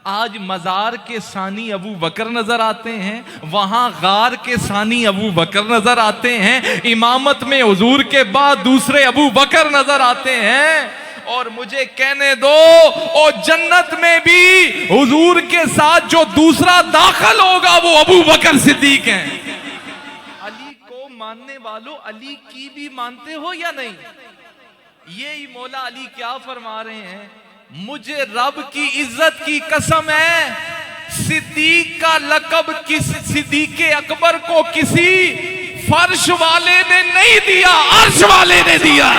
आज मजार के सानी अबू बकर नजर आते हैं, वहां गार के सानी अबू बकर नजर आते हैं, इमामत में हुजूर के बाद दूसरे अबू बकर नजर आते हैं। और मुझे कहने दो, और जन्नत में भी हुजूर के साथ जो दूसरा दाखिल होगा वो अबू बकर सिद्दीक हैं। अली को मानने वालों, अली की भी मानते हो या नहीं? यही मौला अली क्या फरमा रहे हैं, मुझे रब की इज्जत की कसम है, सिद्दीक का लकब किस सिद्दीक अकबर को किसी फर्श वाले ने नहीं दिया, अर्श वाले ने दिया।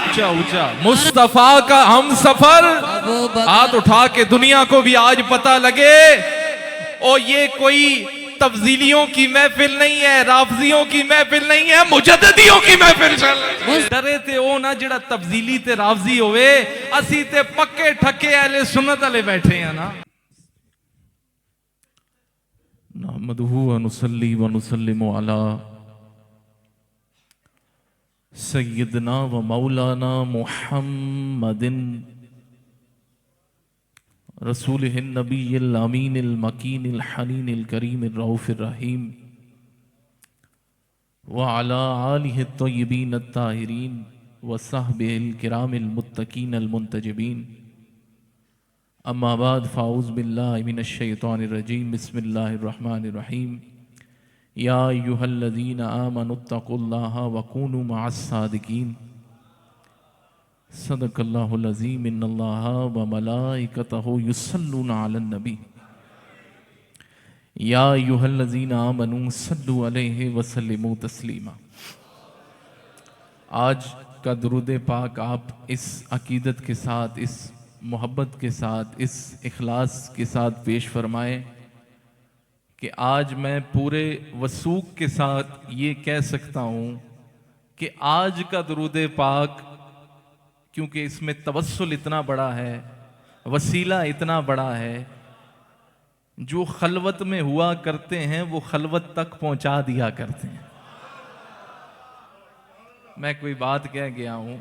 ऊंचा ऊंचा मुस्तफा का हम सफर, हाथ उठा के दुनिया को भी आज पता लगे। और ये कोई तब्दीलियों की महफिल नहीं है, राफजियों की महफिल नहीं है, मुजद्दिदियों की महफिल चल रही है। डरे ते ओ ना जिहड़ा तब्दीली ते राफजी होवे, असी ते पक्के ठक्के अहले सुन्नत वाले बैठे हैं ना। नहमदुहु व नुसल्ली व नुसल्लिमु अला सय्यदना व मौलाना मुहम्मदिन रसूलिहिन नबील अमीनिल मकीनिल हनीनिल करीमिर रऊफिर रहीम व अला आलिहि तय्यबीन अत्ताहिरीन व सहबिहिल किरामिल मुत्तकीनल मुंतजबीन। अम्मा बाद फ़ाऊज़ बिल्लाहि मिनश शैतानिर रजीम। बिस्मिल्लाहिर रहमानिर रहीम। या अय्युहल्लज़ीना आमनुत्तक़ुल्लाहा व कूनू मअस सादिक़ीन। सदक़ल्लाहुल अज़ीम। इन्नल्लाहा व मलाइकतहु युसल्लूना अलन नबी। या अय्युहल्लज़ीना आमनू सल्लु अलैहि व सल्लिमू तस्लीमा। आज का दुरूद पाक आप इस अकीदत के साथ, इस मोहब्बत के साथ, इस इखलास के साथ पेश फरमाएं कि आज मैं पूरे वसूख के साथ ये कह सकता हूँ कि आज का दुरूद पाक, क्योंकि इसमें तवस्सुल इतना बड़ा है, वसीला इतना बड़ा है, जो खलवत में हुआ करते हैं वो खलवत तक पहुंचा दिया करते हैं। मैं कोई बात कह गया हूं,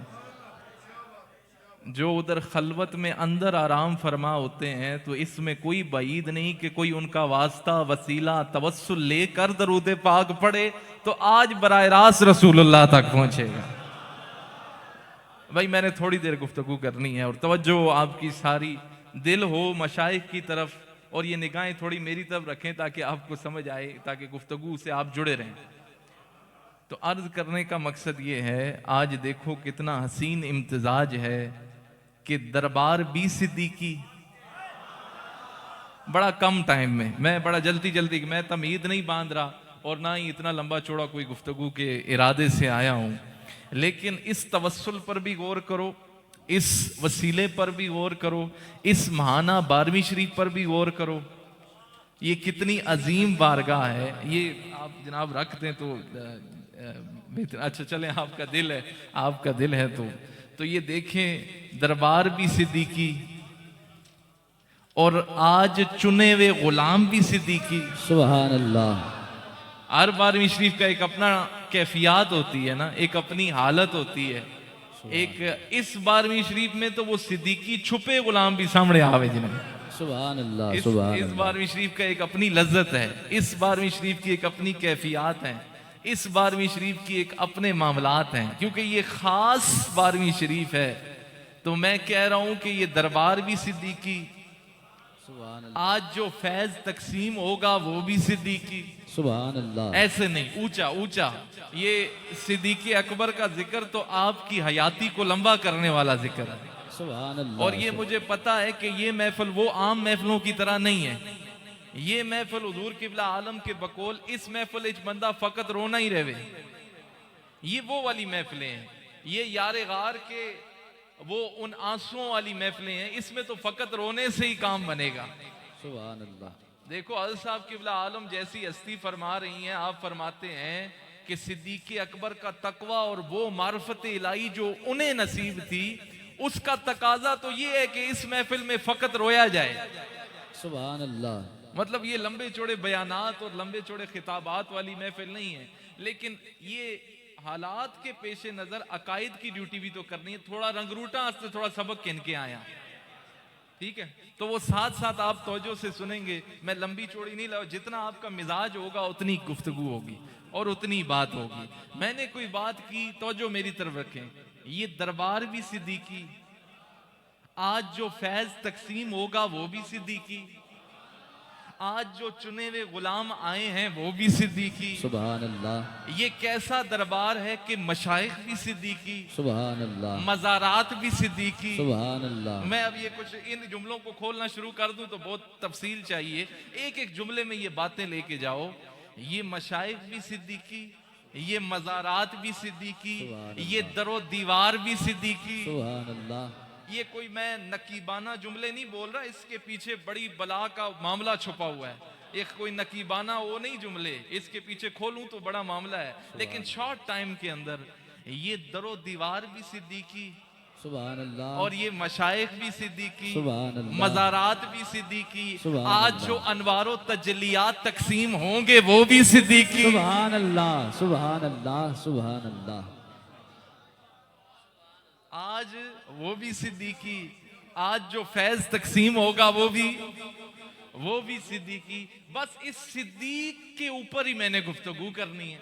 जो उधर खलवत में अंदर आराम फरमा होते हैं, तो इसमें कोई बईद नहीं कि कोई उनका वास्ता, वसीला, तवस्सुल लेकर दरूद पाक पढ़े तो आज बराह रास्त रसूलुल्लाह तक पहुंचेगा। भाई मैंने थोड़ी देर गुफ्तगू करनी है और तवज्जो आपकी सारी दिल हो मशाइख की तरफ, और ये निगाहें थोड़ी मेरी तरफ रखें ताकि आपको समझ आए, ताकि गुफ्तगू से आप जुड़े रहें। तो अर्ज करने का मकसद ये है, आज देखो कितना हसीन इम्तिजाज है कि दरबार बी सिद्दीकी बड़ा कम टाइम में, मैं बड़ा जल्दी मैं तमीद नहीं बांध रहा और ना ही इतना लंबा चौड़ा कोई गुफ्तगू के इरादे से आया हूं, लेकिन इस तवस्सुल पर भी गौर करो, इस वसीले पर भी गौर करो, इस महाना 12वीं शरीफ पर भी गौर करो। ये कितनी अजीम बारगाह है। ये आप जनाब रख दें तो अच्छा चलें, आपका दिल है, आपका दिल है तो ये देखें, दरबार भी सिद्दीकी और आज चुने हुए गुलाम भी सिद्दीकी। सुभान अल्लाह। हर 12वीं शरीफ का एक अपना कैफियत होती है ना, एक अपनी हालत होती है। एक इस 12वीं शरीफ में तो वो सिद्दीकी छुपे गुलाम भी सामने आवे जिन्हें। सुभान अल्लाह। इस 12वीं शरीफ का एक अपनी लज्जत है, इस 12वीं शरीफ की एक अपनी कैफियत है, इस 12वीं शरीफ की एक अपने मामलात हैं, क्योंकि ये खास 12वीं शरीफ है। तो मैं कह रहा हूं कि ये दरबार भी सिद्दीकी, आज जो फैज तकसीम होगा वो भी सिद्दीकी। सुभान अल्लाह। ऐसे नहीं, ऊंचा ऊंचा। ये सिद्दीकी अकबर का जिक्र तो आपकी हयाती को लंबा करने वाला जिक्र है। सुभान अल्लाह। और ये मुझे पता है कि ये महफिल वो आम महफिलों की तरह नहीं है। ये महफिल हुजूर किबला आलम के बकौल, इस महफिल इच बंदा फकत रोना ही रहे। ये वो वाली महफिलें हैं, ये यारे गार के वो उन आंसुओं वाली महफिलें हैं, इसमें तो फकत रोने से ही काम बनेगा। सुभान अल्लाह। देखो हज़रत साहब किबला आलम जैसी हस्ती फरमा रही हैं, आप फरमाते हैं कि सिद्दीक़ अकबर का तकवा और वो मार्फत इलाही जो उन्हें नसीब थी, उसका तकाजा तो ये है कि इस महफिल में फकत रोया जाए। सुभान अल्लाह। मतलब ये लंबे चौड़े बयानात और लंबे चौड़े खिताबात वाली महफिल नहीं है, लेकिन ये हालात के पेश नजर अकायद की ड्यूटी भी तो करनी है। थोड़ा रंगरूटा से थोड़ा सबक किन के आया, ठीक है, तो वो साथ साथ आप तवज्जो से सुनेंगे, मैं लंबी चौड़ी नहीं लाऊं, जितना आपका मिजाज होगा उतनी गुफ्तगू होगी और उतनी बात होगी। मैंने कोई बात की, तवज्जो मेरी तरफ रखें, ये दरबार भी सिद्दीकी, आज जो फैज तकसीम होगा वो भी सिद्दीकी, आज जो चुने हुए गुलाम आए हैं वो भी सिद्दीकी। सुभान अल्लाह। ये कैसा दरबार है कि मशाइख भी सिद्दीकी, सुभान अल्लाह, मज़ारात भी सिद्दीकी, सुभान अल्लाह। मैं अब ये कुछ इन जुमलों को खोलना शुरू कर दूं तो बहुत तफसील चाहिए, एक एक जुमले में ये बातें लेके जाओ। ये मशाइख भी सिद्दीकी, ये मज़ारात भी सिद्दीकी, ये दरो दीवार भी सिद्दीकी, सुभान अल्लाह। ये कोई मैं नकीबाना जुमले नहीं बोल रहा, इसके पीछे बड़ी बला का मामला छुपा हुआ है। एक कोई नकीबाना वो नहीं जुमले, इसके पीछे खोलूं तो बड़ा मामला है, लेकिन शॉर्ट टाइम के अंदर ये दरो दीवार भी सिद्दीकी, सुभान अल्लाह, और ये मशाइख भी सिद्दीकी, सुभान अल्लाह, मज़ारात भी सिद्दीकी, आज जो अनवारो तजलियात तकसीम होंगे वो भी सिद्दीकी, सुभान अल्लाह, सुभान अल्लाह, सुभान अल्लाह। आज वो भी सिद्दीकी, आज जो फैज तकसीम होगा वो भी सिद्दीकी। बस इस सिद्दीक के ऊपर ही मैंने गुफ्तगू करनी है।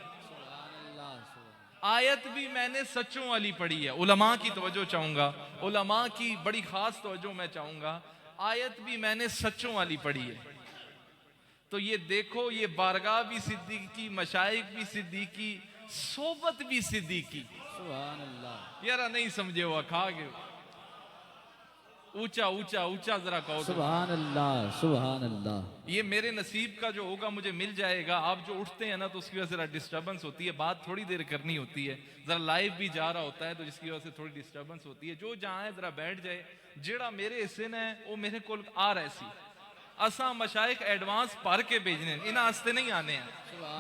आयत भी मैंने सच्चों वाली पढ़ी है, उलमा की तवज्जो चाहूंगा, उलमा की बड़ी खास तवज्जो मैं चाहूंगा। आयत भी मैंने सच्चों वाली पढ़ी है, तो ये देखो, ये बारगाह भी सिद्दीकी, मशाइख भी सिद्दीकी, सोबत भी सिद्दीकी, सुभान अल्लाह। यारा नहीं समझे हुआ खा गए, ऊंचा ऊंचा ऊंचा जरा कहो, सुभान अल्लाह, सुभान अल्लाह। ये मेरे नसीब का जो होगा मुझे मिल जाएगा। आप जो उठते हैं ना तो उसकी वजह से जरा डिस्टर्बेंस होती है, बात थोड़ी देर करनी होती है, जरा लाइव भी जा रहा होता है तो जिसकी वजह से थोड़ी डिस्टर्बेंस होती है। जो जहां है जरा बैठ जाए, जेड़ा मेरे हिस्से ने वो मेरे को आ रहा सी, असा मशाइख एडवांस भर के भेजने, इन्हां हस्ते नहीं आने हैं,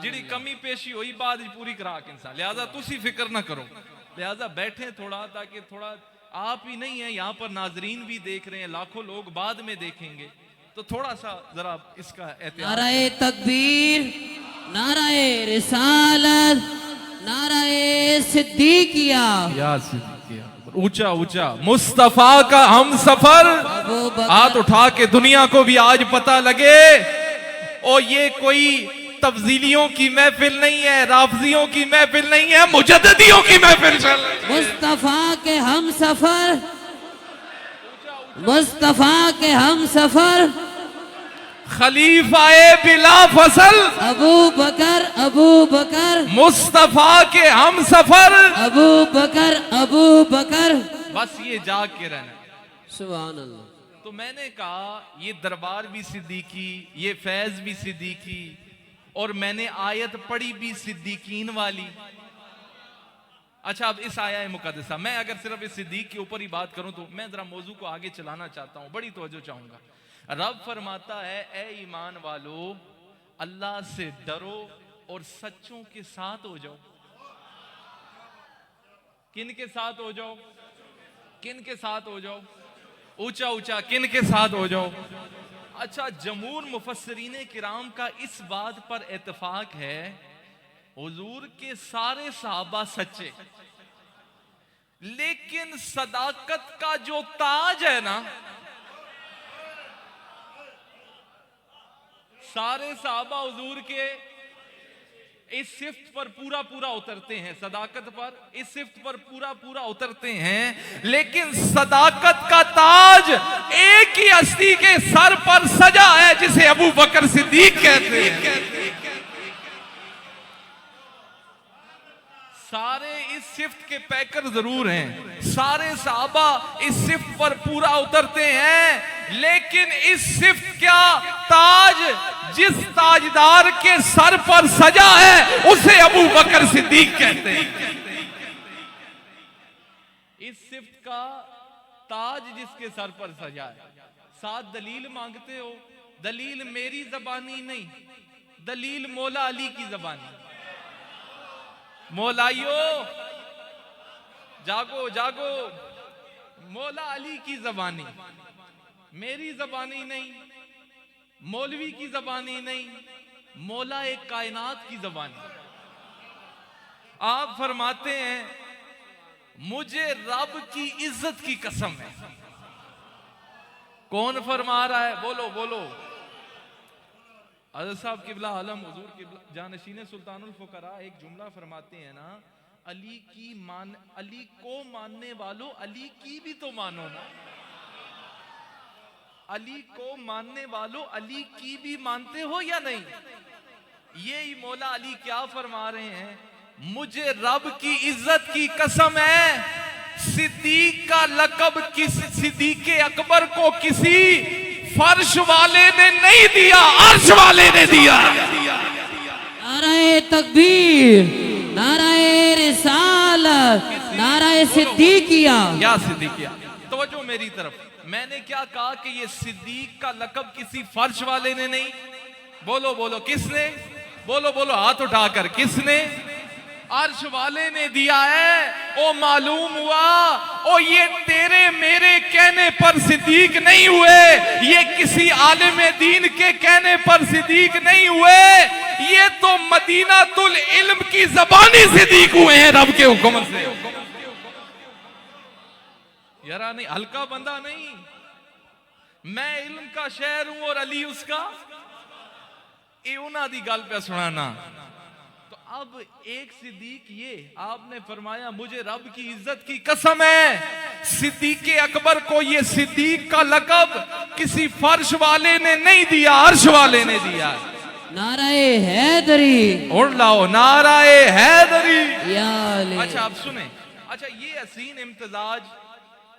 जिहड़ी कमी पेशी हुई बाद पूरी करा के इंसान। लिहाजा तुसी फिक्र ना करो, लिहाजा बैठे थोड़ा, ताकि थोड़ा आप ही नहीं है यहाँ पर, नाजरीन भी देख रहे हैं, लाखों लोग बाद में देखेंगे, तो थोड़ा सा जरा इसका एहतियात। नाराए तकबीर, नाराए रिसालत, नाराए सिद्दीकिया, या सिद्दीकिया, ऊंचा ऊंचा मुस्तफा का हम सफर, हाथ उठा के दुनिया को भी आज पता लगे, और ये कोई तब्दीलियों की महफिल नहीं है, राफजियों की महफिल नहीं है, मुजद्दिदियों की महफिल चल रही है। मुस्तफा के हम सफर, मुस्तफा के हम सफर, खलीफाए बिला फसल अबू बकर, अबू बकर, मुस्तफा के हम सफर अबू बकर, अबू बकर, बस ये जाग के रहना, सुभान अल्लाह। तो मैंने कहा ये दरबार भी सिद्दीकी, ये फैज भी सिद्दीकी, और मैंने आयत पढ़ी भी सिद्दीकीन वाली। अच्छा, अब इस आया मुकद्दसा, मैं अगर सिर्फ इस सिद्दीक के ऊपर ही बात करूं तो मैं जरा मौजू को आगे चलाना चाहता हूं, बड़ी तवज्जो चाहूंगा। रब फरमाता है, ए ईमान वालो, अल्लाह से डरो और सच्चों के साथ हो जाओ। किन के साथ हो जाओ? किन के साथ हो जाओ? ऊंचा ऊंचा, किन के साथ हो जाओ? अच्छा, जमहूर मुफस्सिरीन किराम का इस बात पर इत्तेफाक है, हुजूर के सारे सहाबा सच्चे, लेकिन सदाकत का जो ताज है ना, सारे सहाबा हुजूर के इस सिफ्त पर पूरा पूरा उतरते हैं, सदाकत पर इस सिफ्त पर पूरा पूरा उतरते हैं, लेकिन सदाकत का ताज एक ही हस्ती के सर पर सजा है, जिसे अबू बकर सिद्दीक कहते हैं। सारे इस सिफ्त के पैकर जरूर हैं, सारे सहाबा इस सिफ्त पर पूरा उतरते हैं, लेकिन इस सिफ्त का ताज जिस ताजदार के सर पर सजा है उसे अबू बकर सिद्दीक कहते हैं। इस सिफ्त का ताज जिसके सर पर सजा है। साथ दलील मांगते हो, दलील मेरी जबानी नहीं, दलील मौला अली की जबानी। मौलाइयो जागो जागो, मौला अली की जबानी, मेरी जबानी नहीं, मौलवी की जबानी नहीं, मौला एक कायनात की जबानी। आप फरमाते हैं, मुझे रब की इज्जत की कसम है, कौन फरमा रहा है? बोलो बोलो। हज़रत साहब किबला आलम हुजूर किबला जानशीन सुल्तानुल फुकरा एक जुमला फरमाते हैं ना, अली को मानने वालों अली की भी तो मानो ना। अली को मानने वालों अली की भी मानते हो या नहीं? यही मौला अली क्या फरमा रहे हैं, मुझे रब की इज्जत की कसम है, सिद्दीक का लकब सिद्दीक अकबर को किसी फर्श वाले ने नहीं दिया, अर्श वाले ने दिया। नाराए तकबीर, नाराए रिसालत, नाराए सिद्दीकिया। क्या सिद्दीकिया? तवज्जो मेरी तरफ। मैंने क्या कहा कि ये सिद्दीक का लकब किसी फर्श वाले ने नहीं। बोलो बोलो किसने? बोलो बोलो हाथ उठाकर, किसने? अर्श वाले ने दिया है। ओ मालूम हुआ, ओ ये तेरे मेरे कहने पर सिद्दीक नहीं हुए, ये किसी आलिम दीन के कहने पर सिद्दीक नहीं हुए, ये तो मदीना तुल इल्म की ज़बानी सिद्दीक हुए हैं रब के हुक्म से। यारा नहीं, हल्का बंदा नहीं। मैं इल्म का शहर हूं और अली उसका। ये उन्हां दी गल पे सुनाना। तो अब एक सिद्दीक, ये आपने फरमाया मुझे रब की इज्जत की कसम है, सिद्दीक अकबर को ये सिद्दीक का लकब किसी फर्श वाले ने नहीं दिया, अर्श वाले ने दिया। नाराए हैदरी और लाओ नाराए हैदरी। अच्छा आप सुने। अच्छा ये हसीन इम्तिजाज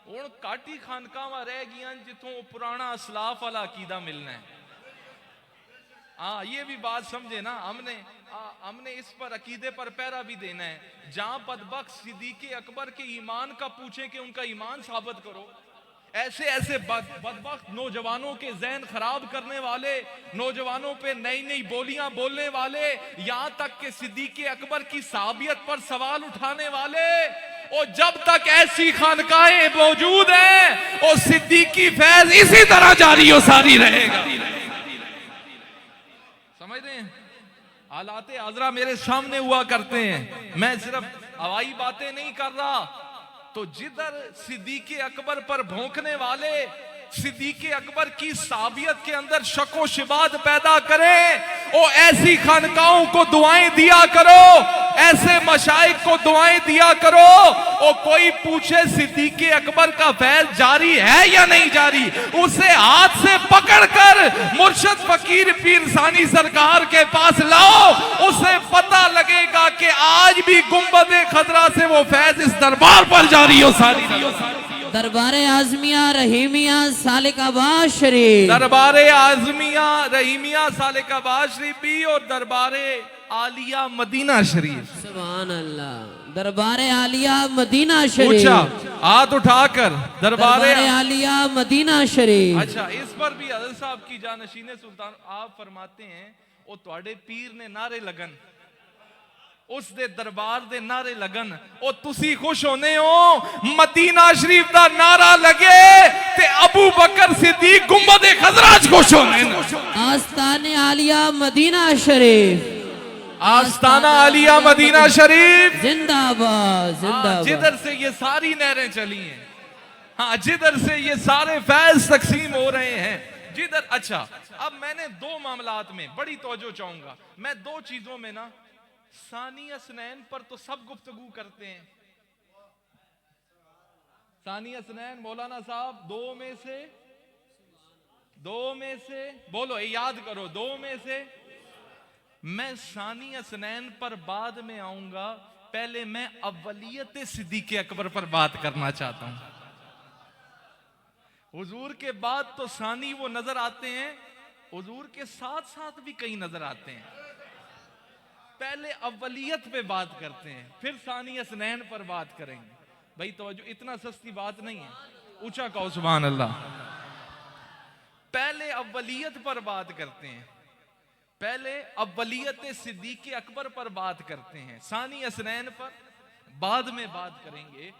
हुण काटी खानकावां रह गईयां जिथों पुराना असलाफ वाला अकीदा मिलना है। हाँ ये भी बात समझे ना, हमने इस पर अकीदे पर पहरा भी देना है। जहां बदबख्त सिद्दीक अकबर के ईमान का पूछे कि उनका ईमान साबित करो, ऐसे ऐसे बदबख्त नौजवानों के ज़हन खराब करने वाले, नौजवानों पे नई नई बोलियां बोलने वाले, यहां तक के सिद्दीक अकबर की साबियत पर सवाल उठाने वाले, और जब तक ऐसी खानकाहें मौजूद हैं और सिद्दीकी फैज इसी तरह जारी और सारी रहेगा। समझ रहे हैं? हालाते आजरा मेरे सामने हुआ करते हैं, मैं सिर्फ हवाई बातें नहीं कर रहा। तो जिधर सिद्दीक अकबर पर भौंकने वाले सिद्दीक अकबर की साबियत के अंदर शको शिबात पैदा करें, और ऐसी खानकाहों को दुआएं दिया करो, ऐसे मशाइख को दुआएं दिया करो। और कोई पूछे सिद्दीक अकबर का फैज जारी है या नहीं जारी, उसे हाथ से पकड़कर मुर्शद फकीर पीर सानी सरकार के पास लाओ, उसे पता लगेगा कि आज भी गुंबद खजरा से वो फैज इस दरबार पर जारी हो सारी। दरबारे आजमिया रहीमिया सालिकाबाद शरीफ, दरबारे आजमिया रहीमिया सालिकाबाद शरीफ भी, और दरबारे आलिया मदीना शरीफ। सुभान अल्लाह। दरबारे आलिया मदीना शरीफ। पूछा हाथ उठाकर, दरबारे आलिया मदीना शरीफ। अच्छा इस पर भी हज़रत साहब की जानशीन सुल्तान आप फरमाते हैं, ओ तुहाडे पीर ने नारे लगन, उस दे दरबार दे नारे लगन, और तुसी खुश होने हो मदीना शरीफ दा नारा लगे ते अबू बकर सिद्दीक गुंबद खजराज खुश होने। आस्ताने आलिया मदीना शरीफ, आस्ताना आलिया मदीना शरीफ जिंदाबाद जिंदाबाद। जिधर से ये सारी नहरें चली हैं, हाँ जिधर से ये सारे फैज तकसीम हो रहे हैं, जिधर। अच्छा अब मैंने दो मामलात में बड़ी तवज्जो चाहूंगा। मैं दो चीजों में ना, सानिया सुनैन पर तो सब गुफ्तगू करते हैं। सानिया सुनैन मौलाना साहब दो में से बोलो, याद करो, दो में से। मैं सानिया सुनैन पर बाद में आऊंगा, पहले मैं अव्वलियत सिद्दीक अकबर पर बात करना चाहता हूं। हुजूर के बाद तो सानी वो नजर आते हैं, हुजूर के साथ साथ भी कई नजर आते हैं। पहले अव्वलियत पे बात करते हैं, फिर सानी असनैन पर बात करेंगे। भाई तो जो इतना सस्ती बात नहीं है, ऊंचा कहो सुभान अल्लाह। पहले अव्वलियत पर बात करते हैं, पहले अव्वलियत सिद्दीक अकबर पर बात करते हैं, सानी असनैन पर बाद में बात करेंगे।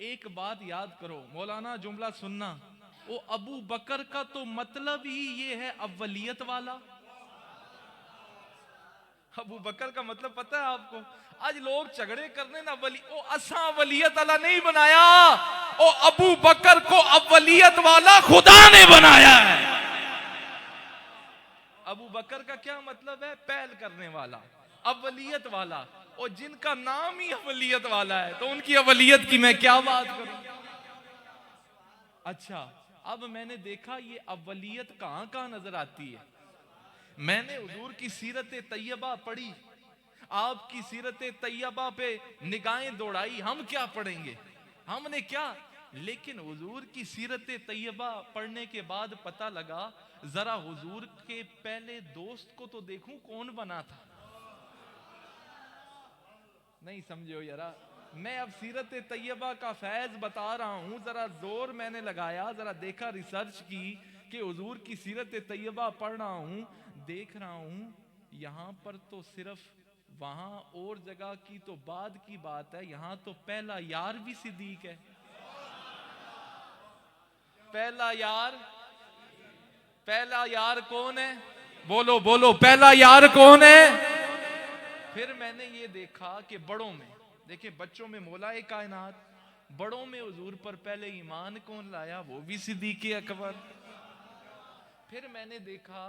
एक बात याद करो, मौलाना जुमला सुनना, वो अबू बकर का तो मतलब ही ये है अव्वलियत वाला। अबू बकर का मतलब पता है आपको? आज लोग झगड़े करने ना, ओ असा अवलियत वाला नहीं बनाया, ओ अबू बकर को अवलियत वाला खुदा ने बनाया है। अबू बकर का क्या मतलब है? पहल करने वाला, अवलियत वाला, और जिनका नाम ही अवलियत वाला है तो उनकी अवलियत की मैं क्या बात करूं। अच्छा, अब मैंने देखा ये अवलियत कहां कहां नजर आती है। मैंने हुजूर की सीरत तैयबा पढ़ी, आपकी सीरत तैयबा पे निगाहें दौड़ाई, हम क्या पढ़ेंगे, हमने क्या। लेकिन हुजूर की सीरत तैयबा पढ़ने के बाद पता लगा, जरा हुजूर के पहले दोस्त को तो देखूं कौन बना था। नहीं समझो यारा, मैं अब सीरत तैयबा का फैज बता रहा हूं, जरा जोर मैंने लगाया, जरा देखा, रिसर्च की कि हुजूर की सीरत तैयबा पढ़ रहा हूं, देख रहा हूं यहां पर तो सिर्फ, वहां और जगह की तो बाद की बात है, यहां तो पहला यार भी सिद्दीक है। पहला यार, पहला यार कौन है? बोलो बोलो, पहला यार कौन है? फिर मैंने ये देखा कि बड़ों में, देखिए बच्चों में मौलाए कायनात, बड़ों में हुजूर पर पहले ईमान कौन लाया? वो भी सिद्दीक अकबर। फिर मैंने देखा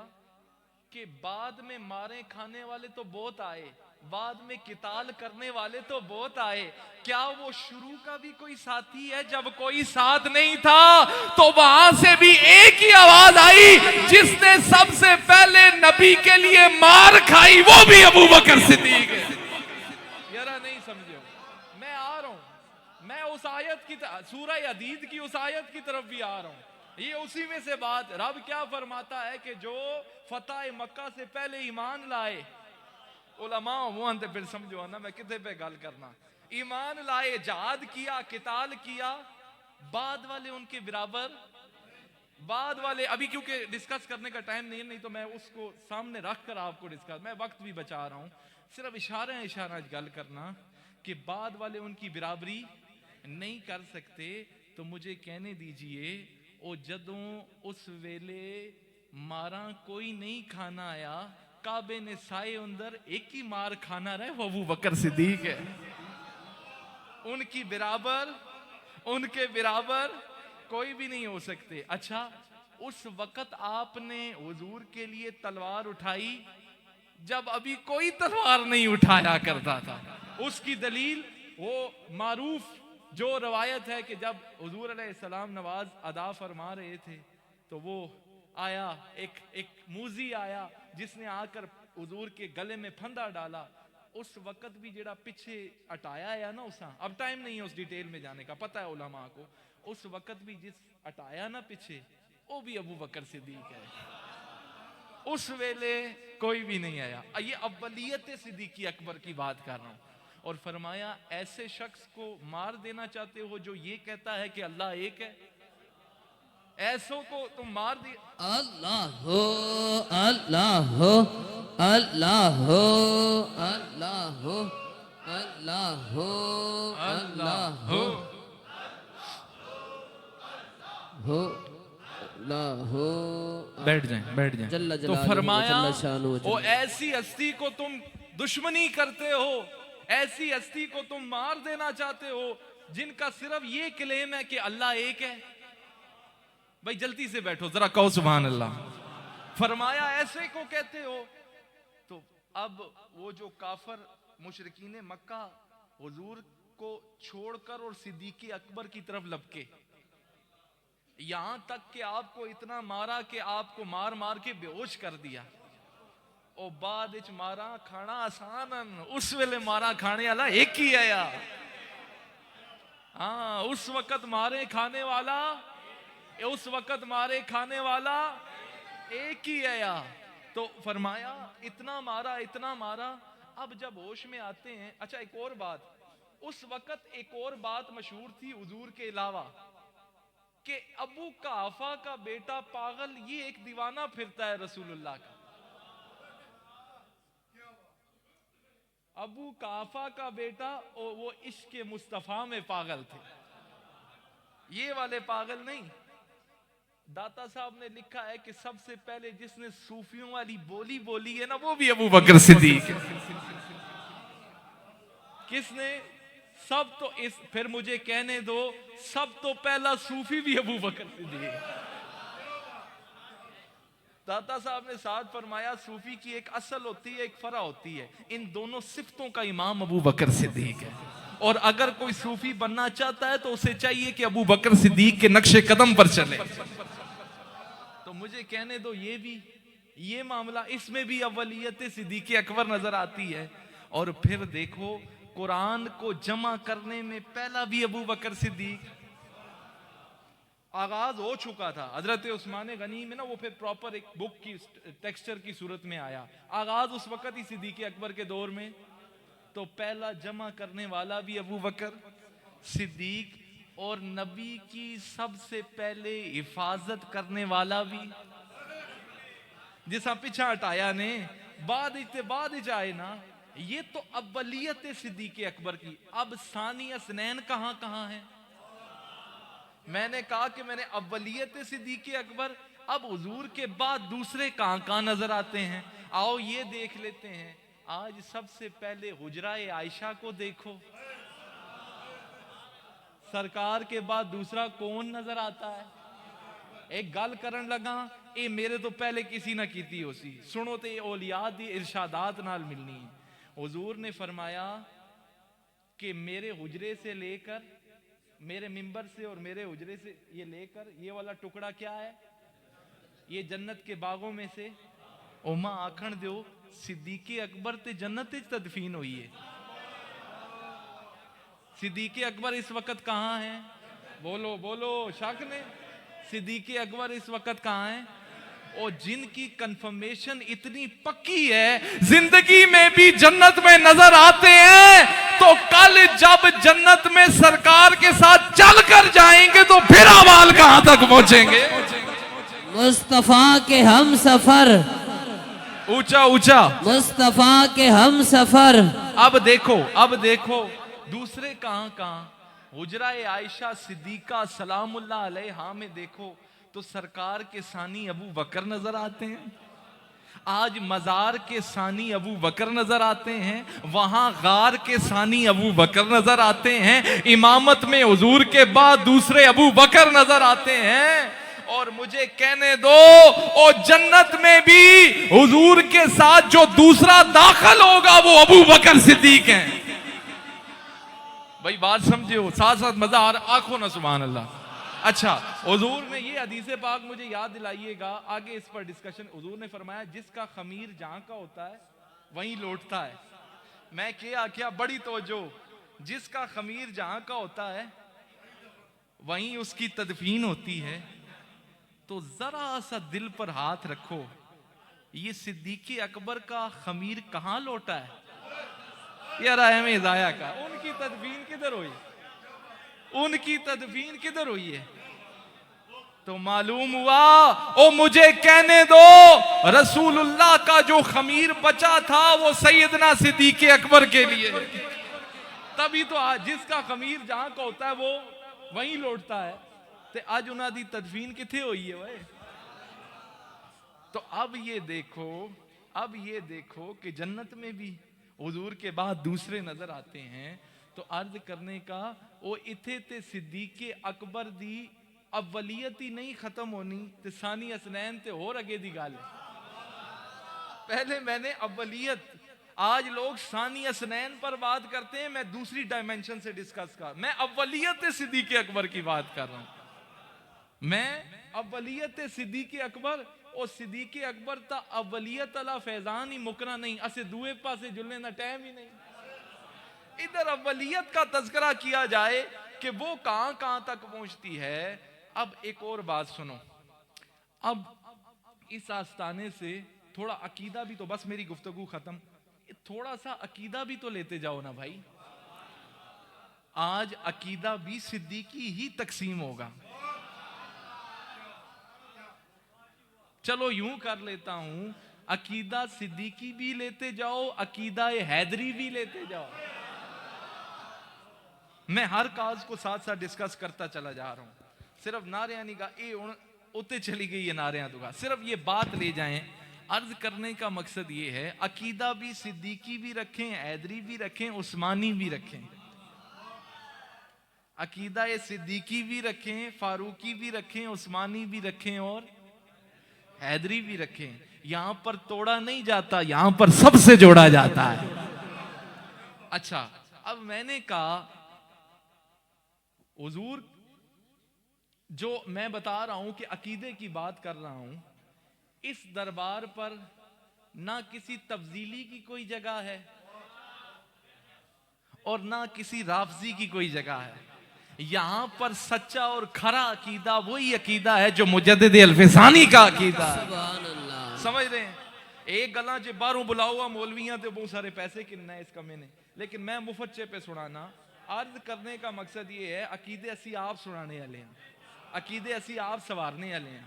कि बाद में मारे खाने वाले तो बहुत आए, बाद में किताल करने वाले तो बहुत आए, क्या वो शुरू का भी कोई साथी है? जब कोई साथ नहीं था तो वहां से भी एक ही आवाज आई, जिसने सबसे पहले नबी के लिए मार खाई वो भी अबू बकर सिद्दीक है। यारा नहीं समझो, मैं आ रहा हूं, मैं उस आयत की, सूरह हदीद की उस आयत की तरफ भी आ रहा हूं। ये उसी में से बात, रब क्या फरमाता है कि जो फतह मक्का से पहले ईमान लाए, उलमा वो फिर समझो ना मैं कितने पे गल करना, ईमान लाए, जहाद किया, किताल किया, बाद वाले उनके बराबर, बाद वाले, अभी क्योंकि डिस्कस करने का टाइम नहीं है, नहीं तो मैं उसको सामने रख कर आपको डिस्कस, मैं वक्त भी बचा रहा हूं, सिर्फ इशारा इशारा गल करना कि बाद वाले उनकी बराबरी नहीं कर सकते। तो मुझे कहने दीजिए, ओ जदों उस वेले मारा कोई नहीं खाना आया, काबे ने साए अंदर एक ही मार खाना रहे, वो अबू बकर सिद्दीक है। उनकी बराबर, उनके बराबर कोई भी नहीं हो सकते। अच्छा, उस वक्त आपने हुजूर के लिए तलवार उठाई जब अभी कोई तलवार नहीं उठाया करता था। उसकी दलील वो मारूफ जो रवायत है कि जब हुजूर अलैहिस्सलाम नवाज अदा फरमा रहे थे तो वो आया, एक मूजी आया जिसने आकर हुजूर के गले में फंदा डाला। उस वक्त भी जेड़ा पीछे हटाया है ना, उसा अब टाइम नहीं है उस डिटेल में जाने का, पता है उलमा को, उस वक्त भी जिस हटाया ना पीछे, वो भी अबू बकर सिद्दीक है। उस वेले कोई भी नहीं आया। ये अव्वलियत सिद्दीकी अकबर की बात कर रहा हूं। और फरमाया, ऐसे शख्स को मार देना चाहते हो जो ये कहता है कि अल्लाह एक है, ऐसों को तुम मार दिए। अल्लाह हो, अल्लाह हो, अल्लाह हो, अल्लाह हो, अल्लाह हो, अल्लाह हो, हो, अल्लाह हो। बैठ जाएं, बैठ जाएं। तो फरमाया, वो ऐसी हस्ती को तुम दुश्मनी करते हो, ऐसी हस्ती को तुम मार देना चाहते हो जिनका सिर्फ ये क्लेम है कि अल्लाह एक है। भाई जल्दी से बैठो जरा, कहो सुभान अल्लाह। फरमाया ऐसे को कहते हो। तो अब वो जो काफर मुशरिकीन मक्का हुजूर को छोड़कर और सिद्दीकी अकबर की तरफ लपके, यहां तक कि आपको इतना मारा कि आपको मार मार के बेहोश कर दिया। और बाद इच मारा खाना आसान, उस वेले मारा खाने वाला एक ही है यार। हाँ, उस वक्त मारे खाने वाला, उस वक्त मारे खाने वाला एक ही है यार। तो फरमाया इतना मारा, इतना मारा। अब जब होश में आते हैं, अच्छा एक और बात, उस वक्त एक और बात मशहूर थी हुजूर के अलावा कि अबू काफा का बेटा पागल, ये एक दीवाना फिरता है रसूलुल्लाह का। अबू काफा का बेटा वो इश्क मुस्तफा में पागल थे, ये वाले पागल नहीं। दाता साहब ने लिखा है कि सबसे पहले जिसने सूफियों वाली बोली बोली है ना, वो भी अबू बकर सिद्दीक है। किसने? सब तो इस, फिर मुझे कहने दो, सब तो पहला सूफी भी अबू बकर सिद्दीक है। दाता साहब ने साथ फरमाया, सूफी की एक असल होती है, एक फरा होती है, इन दोनों सिफ्तों का इमाम अबू बकर सिद्दीक है। और अगर कोई सूफी बनना चाहता है तो उसे चाहिए कि अबू बकर सिद्दीक के नक्शे कदम पर चले। तो मुझे कहने दो, ये मामला, इसमें भी अव्वलियत सिद्दीक़ अकबर नजर आती है। और फिर देखो, कुरान को जमा करने में पहला भी अबू बकर सिद्दीक। आगाज हो चुका था हजरत उस्मान गनी में ना, वो फिर प्रॉपर एक बुक की टेक्सचर की सूरत में आया। आगाज उस वक्त ही सिद्दीक़ अकबर के दौर में, तो पहला जमा करने वाला भी अबू बकर सिद्दीक, और नबी की सबसे पहले हिफाजत करने वाला भी, जिसा पीछा हटाया ने बाद आए ना, ये तो अव्वलियत सिद्दीक़ अकबर की। अब सानी असनैन कहां कहां है? मैंने कहा कि मैंने अव्वलियत सिद्दीक़ अकबर, अब हुजूर के बाद दूसरे कहां कहां नजर आते हैं, आओ ये देख लेते हैं। आज सबसे पहले हुजरा-ए आयशा को देखो, सरकार के बाद दूसरा कौन नजर आता है? एक गल करन लगा, ये मेरे तो पहले किसी ना कीती होसी, सुनो ते औलिया दी इरशादात नाल मिलनी है। हुजूर ने फरमाया कि मेरे हुजरे से लेकर, मेरे मिंबर से और मेरे हुजरे से ये लेकर, ये वाला टुकड़ा क्या है? ये जन्नत के बागों में से। ओमा आखण दो, सिद्दीक़ अकबर ते जन्नत विच तदफीन हुई है। सिद्दीक़ अकबर इस वक्त कहां है? बोलो बोलो, शक ने? सिद्दीक़ अकबर इस वक्त कहां है? और जिनकी कंफर्मेशन इतनी पक्की है, जिंदगी में भी जन्नत में नजर आते हैं, तो कल जब जन्नत में सरकार के साथ चल कर जाएंगे तो फिर अवाल कहां तक पहुंचेंगे? मुस्तफा के हम सफर, ऊंचा ऊंचा मुस्तफा के हम सफर। अब देखो दूसरे कहां कहां? हुजरा-ए आयशा सिद्दीका सलामुल्लाह अलैहा में देखो तो सरकार के सानी अबू बकर नजर आते हैं। आज मजार के सानी अबू बकर नजर आते हैं, वहां गार के सानी अबू बकर नजर आते हैं, इमामत में हुजूर के बाद दूसरे अबू बकर नजर आते हैं। और मुझे कहने दो, और जन्नत में भी हुजूर के साथ जो दूसरा दाखिल होगा वो अबू बकर सिद्दीक हैं। भाई बात समझे हो? साथ साथ मजा आ रहा, आंखों ना सुभान अल्लाह। अच्छा, हुजूर ने ये हदीस पाक मुझे याद दिलाइएगा, आगे इस पर डिस्कशन। हुजूर ने फरमाया, जिसका खमीर जहां का होता है वहीं लौटता है। मैं क्या बड़ी तवज्जो, जिसका खमीर जहां का होता है वहीं उसकी तदफीन होती है। तो जरा सा दिल पर हाथ रखो, ये सिद्दीक़ अकबर का खमीर कहां लौटा है? यार में जाया का, उनकी तदफीन किधर हुई? उनकी तदफीन किधर हुई है? तो मालूम हुआ, ओ मुझे कहने दो, रसूलुल्लाह का जो खमीर बचा था वो सैयदना सिद्दीक़ अकबर के लिए। तभी तो आज जिसका खमीर जहां का होता है वो वहीं लौटता है। ते आज उन्हां दी तदफीन किथे हुई है भाई? तो अब ये देखो कि जन्नत में भी हुजूर के बाद दूसरे नजर आते हैं। तो अर्ज करने का, वो इथे ते सिद्दीक़ अकबर दी अव्वलियत ही नहीं खत्म होनी, ते सानी असनैन ते होर अगे दी गल है। पहले मैंने अव्वलियत, आज लोग सानी असनैन पर बात करते हैं, मैं दूसरी डायमेंशन से डिस्कस कर, मैं अव्वलियत सिद्दीक़ अकबर की बात कर रहा हूं। मैं अव्वलियत सिद्दीक़ अकबर, और सिद्दीक़ अकबर ता अव्वलियत अला फैजान ही मुकना नहीं, असे दुए पासे जुलने ना टाइम ही नहीं। इधर अव्वलियत का तज़किरा किया जाए कि वो कहां कहां तक पहुंचती है। अब एक और बात सुनो, अब इस आस्ताने से थोड़ा अकीदा भी तो, बस मेरी गुफ्तगू खत्म, थोड़ा सा अकीदा भी तो लेते जाओ ना भाई। आज अकीदा भी सिद्दीकी ही तकसीम होगा। चलो यूं कर लेता हूं, अकीदा सिद्दीकी भी लेते जाओ, अकीदा हैदरी भी लेते जाओ। मैं हर काज को साथ साथ डिस्कस करता चला जा रहा हूं। सिर्फ नारियानी का उतने चली गई ये नारियां दुगा। सिर्फ ये बात ले जाएं, अर्ज करने का मकसद ये है, अकीदा भी सिद्दीकी भी रखें, हैदरी भी रखें, उस्मानी भी रखें, अकीदा ये सिद्दीकी भी रखें, फारूकी भी रखें, उस्मानी भी रखें और हैदरी भी रखें। यहां पर तोड़ा नहीं जाता, यहां पर सबसे जोड़ा जाता है। अच्छा, अब मैंने कहा हुजूर जो मैं बता रहा हूं कि अकीदे की बात कर रहा हूं, इस दरबार पर ना किसी तब्दीली की कोई जगह है और ना किसी राफजी की कोई जगह है। यहां पर सच्चा और खरा अकीदा वही अकीदा है जो मुजद्दिद अल्फिसानी का अकीदा है। समझ रहे हैं? एक गला जो बारों बुलाओ मौलवियां तो बहुत सारे पैसे किन्ना है इस कमे ने, लेकिन मैं मुफच्चे पे सुनाना। अर्ज करने का मकसद ये है, अकीदे असी आप सुनाने वाले हैं, अकीदे असी आप सवारने वाले हैं।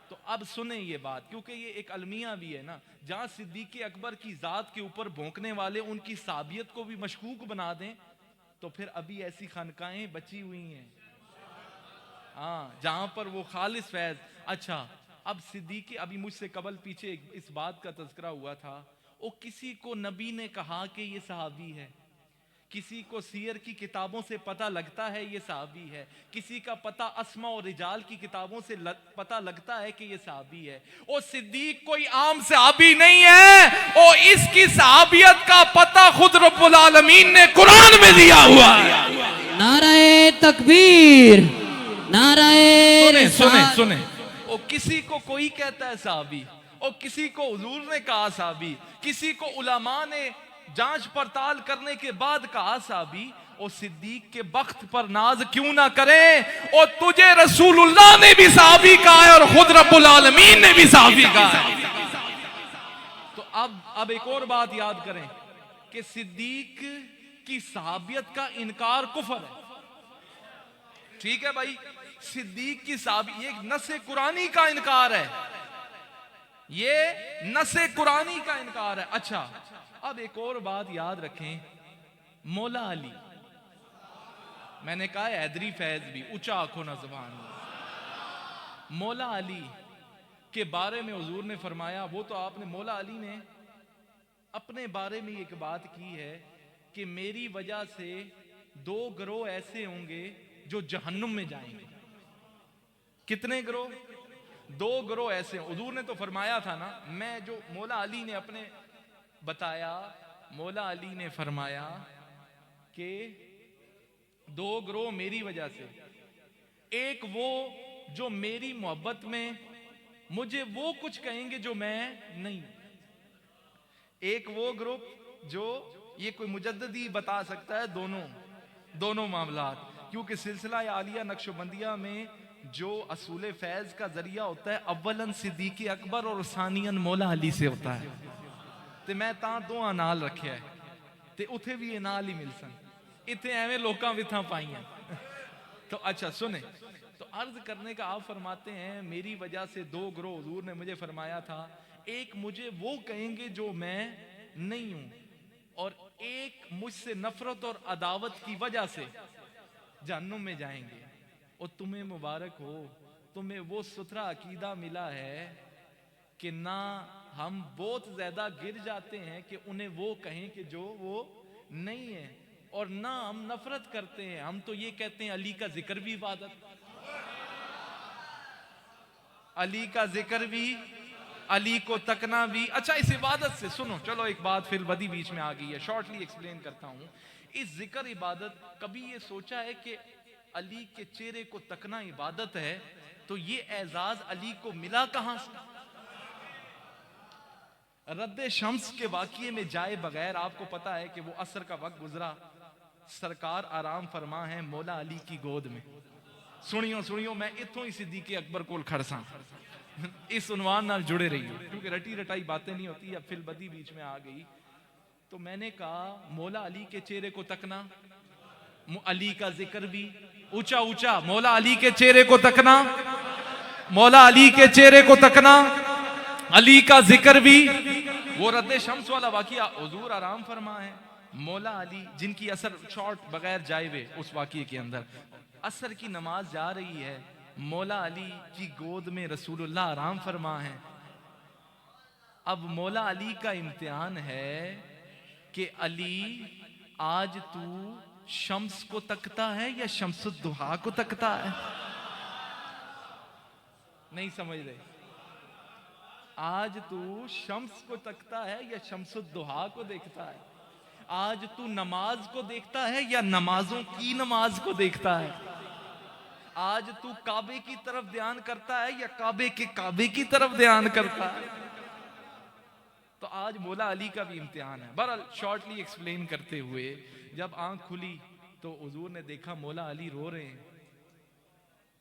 तो अब सुने ये बात, क्योंकि ये एक अलमिया भी है ना, जहां सिद्दीक अकबर की जात के ऊपर भौंकने वाले उनकी साबियत को भी मशकूक बना दें, तो फिर अभी ऐसी खानकाएं बची हुई हैं, हाँ, जहां पर वो खालिस फैज। अच्छा, अब सिद्दीक, अभी मुझसे कबल पीछे इस बात का तज़किरा हुआ था, वो किसी को नबी ने कहा कि ये सहाबी है, किसी को सीयर की किताबों से पता लगता है ये सहाबी है, किसी का पता अस्मा और रिजाल की किताबों से पता लगता है कि ये सहाबी है। ओ सिद्दीक कोई आम सहाबी नहीं है, ओ इसकी सहाबियत का पता खुद रब्बुल आलमीन ने कुरान में दिया हुआ है। नाराए तकबीर, नाराए सुने सुने, ओ किसी को कोई कहता है सहाबी, ओ किसी को हुजूर ने कहा सहाबी, किसी को उलमा ने जांच पड़ताल करने के बाद कहा साहबी। और सिद्दीक के बख्त पर नाज क्यों ना करें, और तुझे रसूलुल्लाह ने भी साहबी कहा है और खुद रब्बुल आलमीन ने भी साहबी कहा है। तो अब एक और बात याद करें कि सिद्दीक की सहाबियत का इनकार कुफर है। ठीक है भाई, सिद्दीक की साहबी, ये नसे कुरानी का इनकार है, ये नसे कुरानी का इनकार है। अच्छा, अब एक और बात याद रखें, मौला अली, मैंने कहा हैदरी फैज भी, ऊंचा आंखों ना ज़ुबान। मौला अली के बारे में हुजूर ने फरमाया, वो तो आपने, मौला अली ने अपने बारे में एक बात की है कि मेरी वजह से 2 गिरोह ऐसे होंगे जो जहन्नुम में जाएंगे। कितने गिरोह? 2 गिरोह ऐसे। हुजूर ने तो फरमाया था ना, मैं जो मौला अली ने अपने बताया, मौला अली ने फरमाया कि 2 गिरोह मेरी वजह से, एक वो जो मेरी मोहब्बत में मुझे वो कुछ कहेंगे जो मैं नहीं, एक वो ग्रुप जो, ये कोई मुजद्दिदी बता सकता है दोनों मामलात, क्योंकि सिलसिला आलिया नक्शबंदिया में जो असूल फैज का जरिया होता है, अव्वलन सिद्दीक अकबर और सानियन मौला अली से होता है। ते मैं तां दोआं नाल रखिया है, ते उथे भी ये नाल ही मिल सन, इथे एवें लोकां विथां पाइयां। तो अच्छा सुने, तो अर्ज करने का आप फरमाते हैं, मेरी वजह से 2 गिरोह, हुजूर ने मुझे फरमाया था, एक मुझे वो कहेंगे जो मैं नहीं हूं, और एक मुझसे नफरत और अदावत की वजह से जहन्नुम में जाएंगे। और तुम्हें मुबारक हो, तुम्हें वो सुथरा अकीदा मिला है कि ना हम बहुत ज्यादा गिर जाते हैं कि उन्हें वो कहें कि जो वो नहीं है, और ना हम नफरत करते हैं, हम तो ये कहते हैं अली का जिक्र भी इबादत, अली का जिक्र भी, अली को तकना भी। अच्छा, इस इबादत से सुनो, चलो एक बात फिर बदी बीच में आ गई है, शॉर्टली एक्सप्लेन करता हूं। इस जिक्र इबादत, कभी ये सोचा है कि अली के चेहरे को तकना इबादत है, तो ये एजाज अली को मिला कहां से? रद्द शम्स के वाक़ये में जाए बगैर, आपको पता है कि वो असर का वक्त गुजरा, सरकार आराम फरमा है मौला अली की गोद में। सुनियो सुनियो, मैं इथों ही सिद्दीक अकबर कोल खड़सा, इस उन्वान नाल जुड़े रहियो, क्योंकि रटी रटाई बातें नहीं होती। अब फिल बदी बीच में आ गई, तो मैंने कहा मौला अली के चेहरे को तकना, अली का जिक्र भी ऊंचा ऊंचा, मौला अली के चेहरे को तकना, मौला अली के चेहरे को तकना, अली का जिक्र भी, वो रद्द शम्स वाला वाकिया, हुजूर आराम फरमा है, मौला अली जिनकी असर शॉर्ट बगैर जाए हुए उस वाकिये के अंदर, असर की नमाज जा रही है, मौला अली की गोद में रसूलुल्लाह आराम फरमा है। अब मौला अली का इम्तिहान है कि अली आज तू शम्स को तकता है या शम्सुद्दुहा को तकता है? नहीं समझ रहे? आज तू शम्स को तकता है या शम्सुद्दुहा को देखता है? आज तू नमाज को देखता है या नमाजों की नमाज को देखता है? आज तू काबे की तरफ ध्यान करता है या काबे के काबे की तरफ ध्यान करता है? तो आज मौला अली का भी इम्तिहान है। बहरहाल शॉर्टली एक्सप्लेन करते हुए, जब आंख खुली तो हुजूर ने देखा मौला अली रो रहे हैं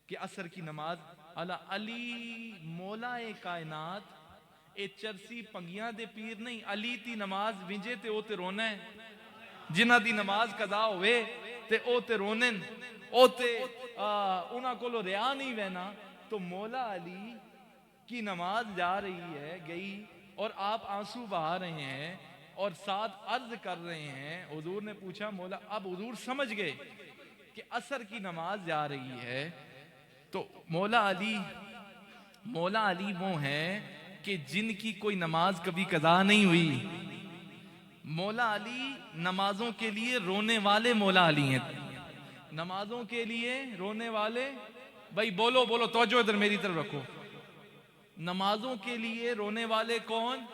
कि असर की नमाज अला अली मौला ए कायनात ए चरसी पंगियां दे पीर नहीं, अली ती नमाज विंजे ते ओ ते रोना है, जिन्हां दी नमाज कदा होवे ते ओ ते रोने ओ ते उन्हां कोलों रिया नहीं वहना। तो मौला अली की नमाज जा रही है, गई, और आप आंसू बहा रहे हैं और साथ अर्ज कर रहे हैं। हुजूर ने पूछा मौला, अब हुजूर समझ गए कि असर की नमाज जा रही है। तो मौला अली वो हैं कि जिनकी कोई नमाज कभी कदा नहीं हुई। मौला अली नमाजों के लिए रोने वाले मौला अली हैं। नमाजों के लिए रोने वाले, भाई बोलो बोलो, तवज्जो इधर मेरी तरफ रखो। नमाजों के लिए रोने वाले कौन?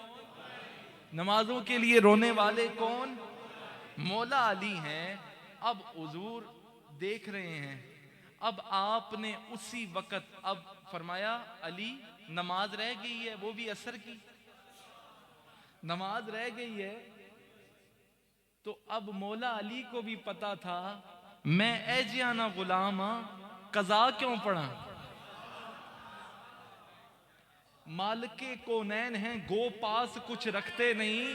नमाजों के लिए रोने वाले कौन? मौला अली हैं। अब हुजूर देख रहे हैं, अब आपने उसी वक्त अब फरमाया अली नमाज रह गई है, वो भी असर की नमाज रह गई है। तो अब मौला अली को भी पता था मैं ऐजियाना गुलाम कजा क्यों पढ़ा, मालिके कोनैन हैं, गो पास कुछ रखते नहीं,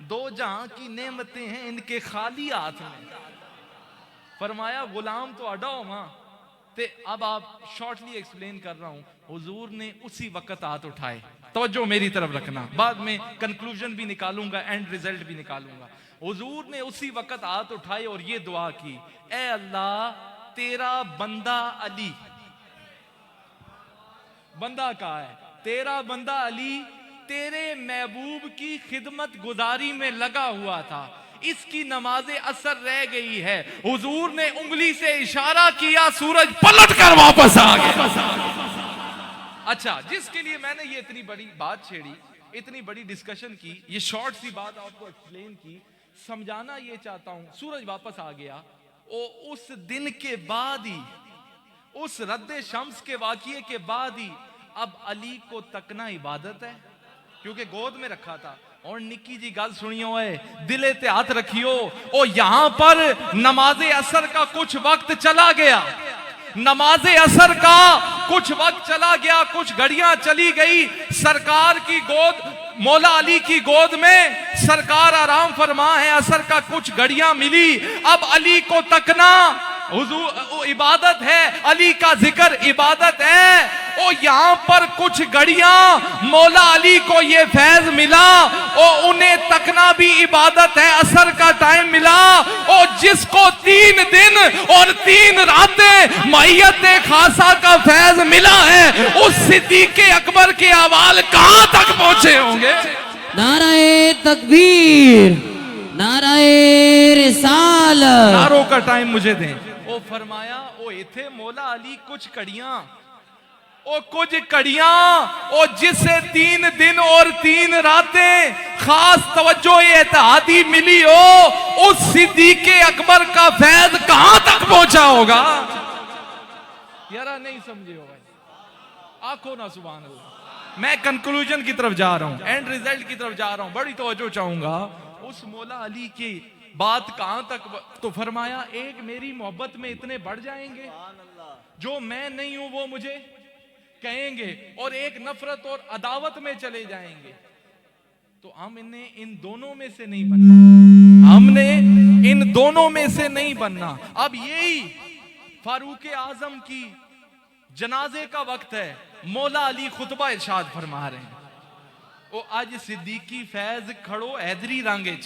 दो जहां की नेमतें हैं इनके खाली हाथ में। फरमाया गुलाम तो अडाओ मां ते। अब आप शॉर्टली एक्सप्लेन कर रहा हूं, हुजूर ने उसी वक्त हाथ उठाए। तवज्जो मेरी तरफ रखना, बाद में कंक्लूजन भी निकालूंगा, एंड रिजल्ट भी निकालूंगा। हुजूर ने उसी वक्त हाथ उठाए और ये दुआ की, ए अल्लाह तेरा बंदा अली, बंदा कहा है, तेरा बंदा अली तेरे महबूब की खिदमत गुजारी में लगा हुआ था, इसकी नमाज़े असर रह गई है। हुजूर ने उंगली से इशारा किया, सूरज पलट कर वापस आ गया। अच्छा, जिसके लिए मैंने ये इतनी बड़ी बात छेड़ी, इतनी बड़ी डिस्कशन की, ये शॉर्ट सी बात आपको एक्सप्लेन की, समझाना ये चाहता हूं, सूरज वापस आ गया। उस दिन के बाद ही, उस रद्दे शम्स के वाकिये के बाद ही अब अली को तकना इबादत है, क्योंकि गोद में रखा था। और निक्की जी गल सुनियो है, दिले ते हाथ रखियो, ओ यहां पर नमाजे असर का कुछ वक्त चला गया, नमाजे असर का कुछ वक्त चला गया, कुछ घड़ियां चली गई। सरकार की गोद, मौला अली की गोद में सरकार आराम फरमा है, असर का कुछ घड़ियां मिली। अब अली को तकना हुजूर इबादत है, अली का जिक्र इबादत है। ओ यहां पर कुछ घड़ियां मौला अली को ये फैज मिला, ओ उन्हें तकना भी इबादत है, असर का टाइम मिला। ओ जिसको 3 दिन और 3 रातें मैयत खासा का फैज मिला है, उस सिद्दीक़ अकबर के अवाल कहां तक पहुंचे होंगे? नाराए तकबीर, नाराए रिसालत। नारों का टाइम मुझे दें। ओ फरमाया, ओ इथे मौला अली कुछ कड़ियां, ओ कुछ कड़ियां, ओ जिसे 3 दिन और 3 रातें खास तवज्जो इत्तेहादी मिली हो, उस सिद्दीक़ अकबर का फैज कहां तक पहुंचा होगा? यारा नहीं समझे हो भाई, आंखो ना सुभान अल्लाह। मैं कंक्लूजन की तरफ जा रहा हूं, एंड रिजल्ट की तरफ जा रहा हूं, बड़ी तवज्जो चाहूंगा। उस मौला अली की बात कहां तक, तो फरमाया एक मेरी मोहब्बत में इतने बढ़ जाएंगे, जो मैं नहीं हूं वो मुझे कहेंगे, और एक नफरत और अदावत में चले जाएंगे। तो हम इन्हें इन दोनों में से नहीं बनना, हमने इन दोनों में से नहीं बनना। अब यही फारूक आजम की जनाजे का वक्त है, मौला अली खुतबा इरशाद फरमा रहे हैं, ओ आज सिद्दीकी फैज खड़ो हैदरी रांगे,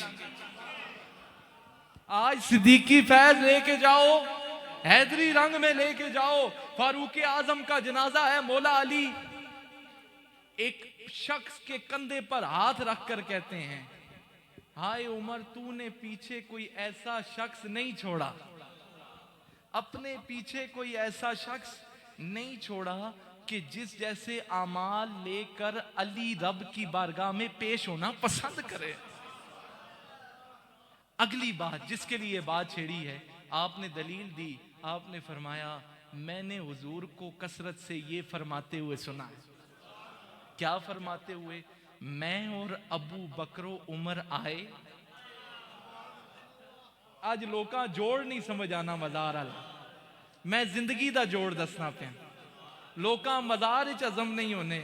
आज सिद्दीकी फैज लेके जाओ हैदरी रंग में लेके जाओ, फारूक आजम का जनाजा है। मौला अली एक शख्स के कंधे पर हाथ रखकर कहते हैं, हाय उमर, तूने पीछे कोई ऐसा शख्स नहीं छोड़ा, अपने पीछे कोई ऐसा शख्स नहीं छोड़ा कि जिस जैसे आमाल लेकर अली रब की बारगाह में पेश होना पसंद करे। अगली बात जिसके लिए बात छेड़ी है, आपने दलील दी, आपने फरमाया मैंने हुजूर को कसरत से ये फरमाते हुए सुना है। क्या फरमाते हुए? मैं और अबू बकरो उमर आए। आज लोका जोड़ नहीं समझ आना मजार आला, मैं जिंदगी दा जोड़ दसना पे। लोका मजार च अजम नहीं होने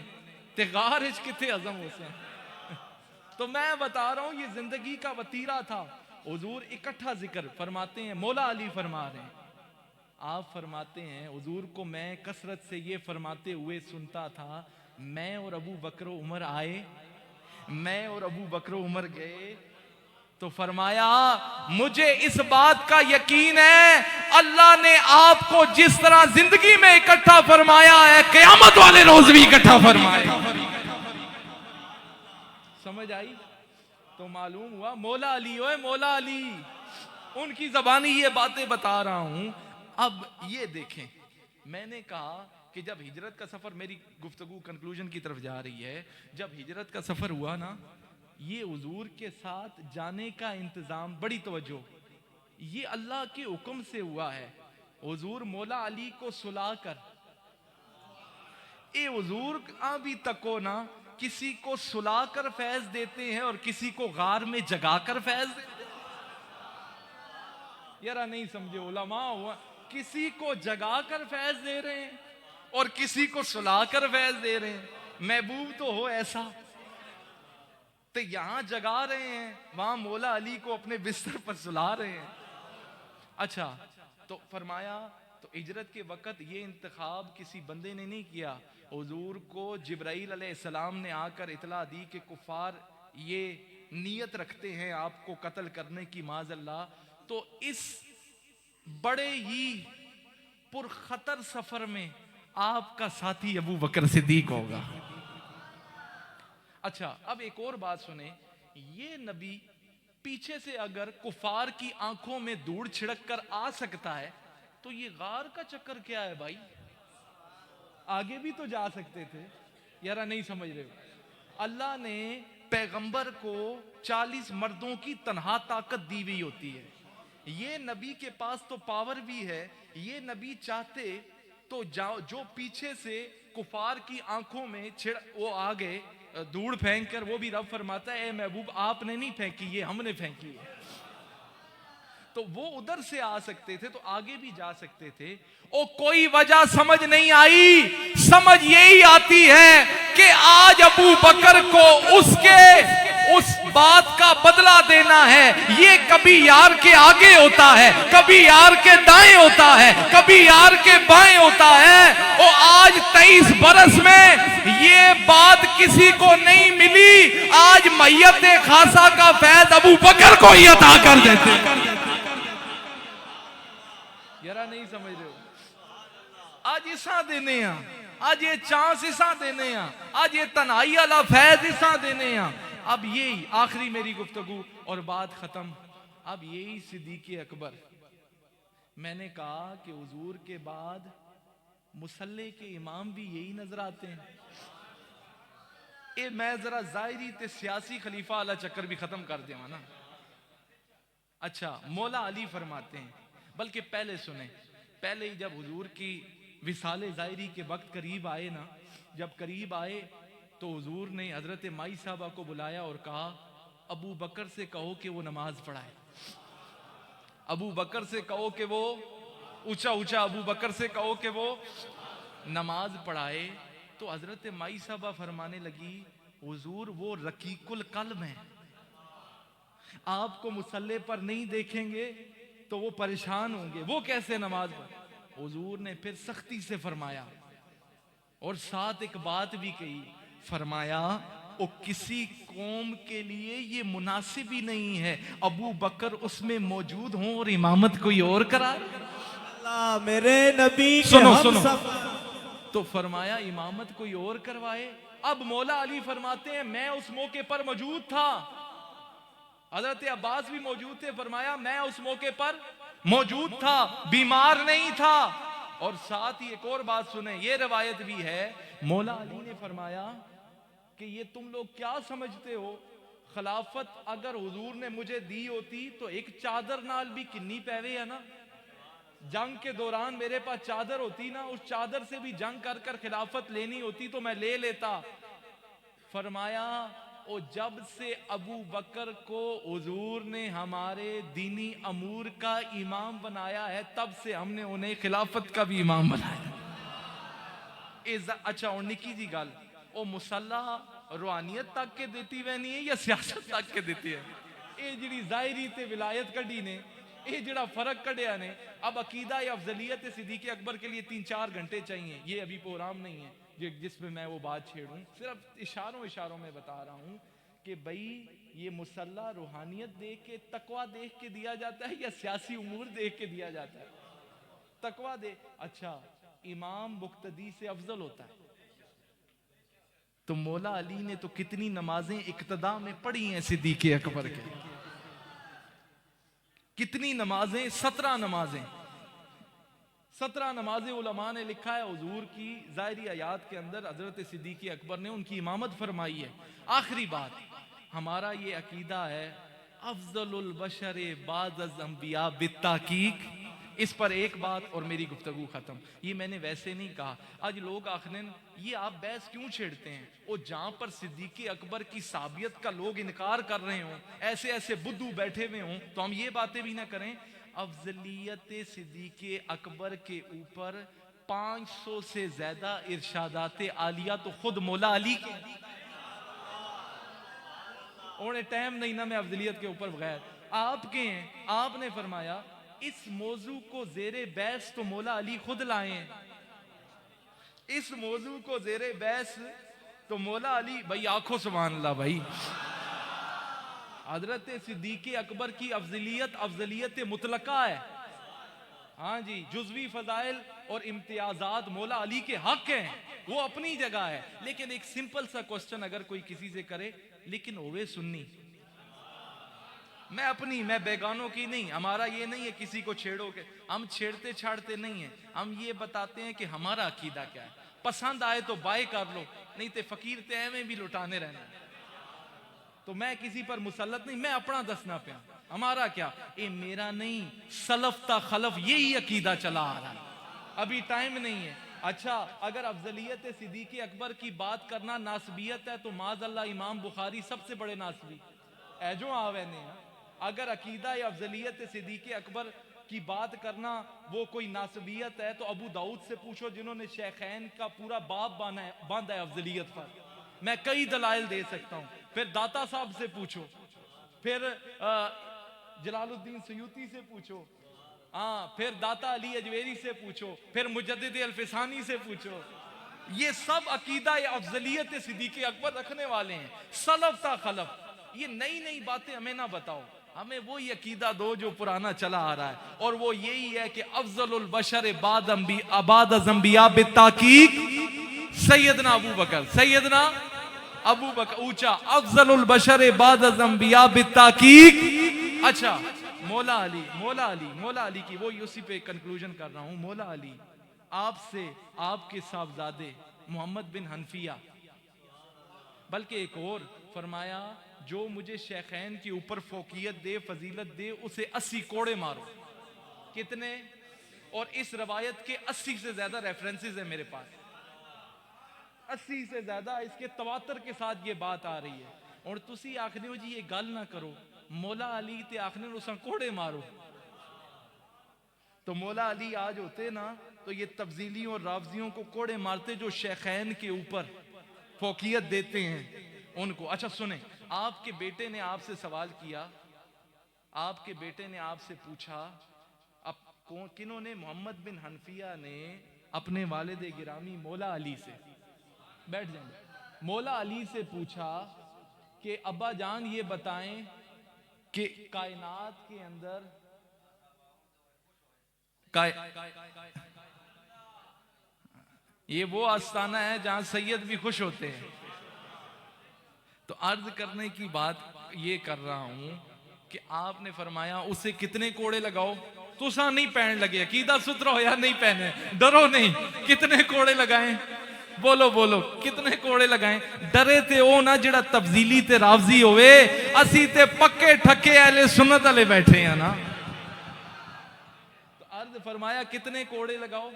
ते गार च किथे अजम हो सन। तो मैं बता रहा हूं ये जिंदगी का वतीरा था। हुजूर इकट्ठा जिक्र फरमाते हैं, मौला अली फरमा रहे हैं, आप फरमाते हैं हुजूर को मैं कसरत से ये फरमाते हुए सुनता था, मैं और अबू बकर उमर आए, मैं और अबू बकर उमर गए तो फरमाया मुझे इस बात का यकीन है अल्लाह ने आपको जिस तरह जिंदगी में इकट्ठा फरमाया है क़यामत वाले रोज भी इकट्ठा फरमाएगा। समझ आई? तो मालूम हुआ मौला अली, ओए मौला अली, उनकी ज़बानी ये बातें बता रहा हूं। अब ये देखें, मैंने कहा कि जब हिजरत का सफर, मेरी गुफ्तगू कंक्लूजन की तरफ जा रही है, जब हिजरत का सफर हुआ ना, ये हुजूर के साथ जाने का इंतजाम, बड़ी तवज्जो, ये अल्लाह के हुक्म से हुआ है। हुजूर मौला अली को सुलाकर, ए हुजूर अभी तक को ना किसी को सुलाकर फैज देते हैं और किसी को गार में जगाकर फैज देते हैं। यारा नहीं समझे उलमा, हुआ किसी को जगाकर फैज दे रहे हैं और किसी को सुलाकर फैज दे रहे हैं। महबूब तो हो ऐसा, तो यहां जगा रहे हैं, वहां मौला अली को अपने बिस्तर पर सुला रहे हैं। अच्छा, तो फरमाया तो हिजरत के वक्त ये इंतखाब किसी बंदे ने नहीं किया। हुजूर को जिब्राइल अलैहिस्सलाम ने आकर इतला दी कि कुफार ये नियत रखते हैं आपको कत्ल करने की, माज़अल्लाह। तो इस बड़े ही पुरखतर सफर में आपका साथी अबू बकर सिद्दीक होगा। अच्छा, अब एक और बात सुने, ये नबी पीछे से अगर कुफार की आंखों में धूड़ छिड़क कर आ सकता है तो ये गार का चक्कर क्या है भाई? आगे भी तो जा सकते थे। यारा नहीं समझ रहे हो? अल्लाह ने पैगंबर को 40 मर्दों की तन्हा ताकत दी हुई होती है। ये नबी के पास तो पावर भी है। ये नबी चाहते तो जो पीछे से कुफार की आंखों में वो आ गए धूड़ फेंक कर, वो भी रब फरमाता है ए महबूब आपने नहीं फेंकी, ये हमने फेंकी है। तो वो उधर से आ सकते थे तो आगे भी जा सकते थे। ओ कोई वजह समझ नहीं आई, समझ यही आती है कि आज अबू बकर को उस बात का बदला देना है। ये कभी यार के आगे होता है, कभी यार के दाएं होता है, कभी यार के बाएं होता है। ओ आज 23 बरस में ये बात किसी को नहीं मिली। आज मैयत खासा का फैज अबू बकर को ही अता कर देते। यारा नहीं समझ रहे हो? आज इसा देने आज ये चांस इसा देने आज ये तन्हाई वाला फैज इसा देने। अब यही आखिरी मेरी गुफ्तगू और बात खत्म। अब यही सिद्दीक़ अकबर, मैंने कहा कि हुजूर के बाद मुसल्ले के इमाम भी यही नजर आते हैं। मैं जरा जाहिरी ते सियासी खलीफा वाला चक्कर भी खत्म कर देवा ना। अच्छा, मौला अली फरमाते हैं, बल्कि पहले सुने, पहले ही जब हुजूर की विसाले ज़ाहिरी के वक्त करीब आए ना, जब करीब आए तो हुजूर ने हजरत माई साहबा को बुलाया और कहा अबू बकर से कहो कि वो नमाज पढ़ाए। अबू बकर से कहो कि वो ऊंचा अबू बकर से कहो कि वो नमाज पढ़ाए। तो हजरत माई साहबा फरमाने लगी हुजूर वो रकीकुल कल्ब है, आपको मुसल्ले पर नहीं देखेंगे तो वो परेशान होंगे, वो कैसे नमाज पढ़े। हुजूर ने फिर सख्ती से फरमाया और साथ एक बात भी कही, फरमाया वो किसी कौम के लिए ये मुनासिब ही नहीं है अबू बकर उसमें मौजूद हों और इमामत कोई और करा। अल्लाह मेरे नबी के सुनो हम सुनो सब। तो फरमाया इमामत कोई और करवाए। अब मौला अली फरमाते हैं मैं उस मौके पर मौजूद था, हजरत अब्बास भी मौजूद थे, फरमाया मैं उस मौके पर मौजूद था, बीमार नहीं था। और साथ ही एक और बात सुने, ये रवायत भी है, मौला अली ने फरमाया कि ये तुम लोग क्या समझते हो, खिलाफत अगर हुजूर ने मुझे दी होती तो एक चादर नाल भी किन्नी पैवे है ना, जंग के दौरान मेरे पास चादर होती ना, उस चादर से भी जंग कर कर खिलाफत लेनी होती तो मैं ले लेता। फरमाया ओ जब से अबू बकर को हुजूर ने हमारे दीनी अमूर का इमाम बनाया है, तब से हमने उन्हें खिलाफत का भी इमाम बनाया। अच्छा और निकी जी गल, ओ मुसल्ला रूहानियत तक के देती वह नहीं है या सियासत तक के देती है? ये जी जाहिरी ते विलायत कड़ी ने, ये जड़ा फर्क कढ़िया ने। अब अकीदा या अफजलियत सिद्दीक़ अकबर के लिए 3-4 घंटे चाहिए, ये अभी प्रोग्राम नहीं है जिसमें मैं वो बात छेड़ूं, सिर्फ इशारों में बता रहा हूं कि भाई ये मुसल्ला रूहानियत देख के, तकवा देख के दिया जाता है या सियासी उमूर देख के दिया जाता है? तकवा दे। अच्छा इमाम मुक्तदी से अफजल होता है, तो मौला अली ने तो कितनी नमाजें इक्तदा में पढ़ी हैं सिद्दीक़ अकबर के, कितनी नमाजें, 17 नमाजें। 17 नमाजें उलमा ने लिखा है हुजूर की ज़ाहिरी आयात के अंदर हजरत सिद्दीक़ अकबर ने उनकी इमामत फरमाई है। आखिरी बात, हमारा ये अकीदा है अफजलुल बशर बाद अज़ अंबिया बित्ताकीक। इस पर एक बात और मेरी गुफ्तगू खत्म। ये मैंने वैसे नहीं कहा, आज लोग आखिरन ये आप बहस क्यों छेड़ते हैं, वो जहां पर सिद्दीक़ अकबर की साबियत का लोग इनकार कर रहे हों, ऐसे ऐसे बुद्धू बैठे हुए हों, तो हम ये बातें भी ना करें। अफजलियत सिद्दीक़ अकबर के ऊपर 500 से ज्यादा इरशादात आलिया तो खुद मौला अली के। उन्हें टाइम नहीं ना मैं अफजलियत के ऊपर बगैर आपके हैं। आपने फरमाया इस मौजू को जेरे बहस तो मौला अली खुद लाए हैं, इस मौजू को जेरे बहस तो मौला अली। भाई आंखों सुभान अल्लाह भाई, हजरत सिद्दीक़ अकबर की अफजलियत मुतलका है। हाँ जी, जुज़वी फजाइल और इम्तियाजात मौला अली के हक हैं, वो अपनी जगह है। लेकिन एक सिंपल सा क्वेश्चन अगर कोई किसी से करे, लेकिन ओवे सुन्नी, मैं बेगानों की नहीं, हमारा ये नहीं है किसी को छेड़ो के, हम छेड़ते छाड़ते नहीं है, हम ये बताते हैं कि हमारा अकीदा क्या है। पसंद आए तो बाय कर लो, नहीं तो फकीर ते में भी लुटाने रहना। तो मैं किसी पर मुसल्लत नहीं, मैं अपना दसना पे। हमारा क्या, ये मेरा नहीं, सलफ ता खलफ यही अकीदा चला आ रहा है, अभी टाइम नहीं है। अच्छा अगर अफजलियत सिद्दीक़ अकबर की बात करना नासबियत है तो माज़अल्लाह इमाम बुखारी सबसे बड़े नासबी है जो आवे ने। अगर अकीदा या अफजलियत सिद्दीक़ अकबर की बात करना वो कोई नासबियत है तो अबू दाऊद से पूछो जिन्होंने शेखैन का पूरा बाब बांधा है अफजलियत पर, मैं कई दलाइल दे सकता हूं। फिर दाता साहब से पूछो, फिर जलालुद्दीन सयूती से पूछो, हाँ फिर दाता अली अजवेरी से पूछो, फिर मुजद्दिद अल्फिसानी से पूछो। ये सब अकीदा या अफजलियत सिद्दीक़ अकबर रखने वाले हैं, सलफ ता खलफ। ये नई नई बातें हमें ना बताओ, हमें वो ये अकीदा दो जो पुराना चला आ रहा है, और वो यही है कि अफजलुल बशर बाद अंबिया बित्ताकीक सैयदना अबू बकर, सैयदना अबू बकर ऊंचा, अफजलुल बशर बाद अंबिया बित्ताकीक। अच्छा मौला अली की वो उसी पे कंक्लूजन कर रहा हूं। मौला अली आपसे आपके साहबजादे मोहम्मद बिन हनफिया, बल्कि एक और फरमाया जो मुझे शेखैन के ऊपर फोकियत दे, फजीलत दे, उसे 80 कोड़े मारो। कितने? और इस रवायत के 80 से ज्यादा रेफरेंसेस है मेरे पास, 80 से ज्यादा इसके तवातर के साथ ये बात आ रही है। और तुसी आखने हो जी ये गल ना करो, मौला अली ते आखने उसा कोड़े मारो। तो मौला अली आज होते ना तो ये तब्जीलियों और रावजियों को कोड़े मारते जो शेखैन के ऊपर फोकियत देते हैं उनको। अच्छा सुने, आपके बेटे ने आपसे सवाल किया, आपके बेटे ने आपसे पूछा, अब किन्होंने, मोहम्मद बिन हनफिया ने अपने वालिद गिरामी मौला अली से, बैठ जाएंगे, मौला अली से पूछा कि अब्बा जान ये बताएं कि कायनात के अंदर ये वो आस्थाना है जहां सैयद भी खुश होते हैं। तो अर्ज करने की बात ये कर रहा हूं कि आपने फरमाया उसे कितने कोड़े लगाओ, तुसा नहीं पहन लगे, अकीदा सुतरा हो या नहीं पहने, डरो नहीं, कितने कोड़े लगाएं, बोलो बोलो कितने कोड़े लगाएं। डरे ते ओ ना जिहड़ा तब्दीली ते रावजी होवे, असी ते पक्के ठक्के अहले सुन्नत वाले बैठे हैं ना। तो अर्ज फरमाया कितने कोड़े लगाओ,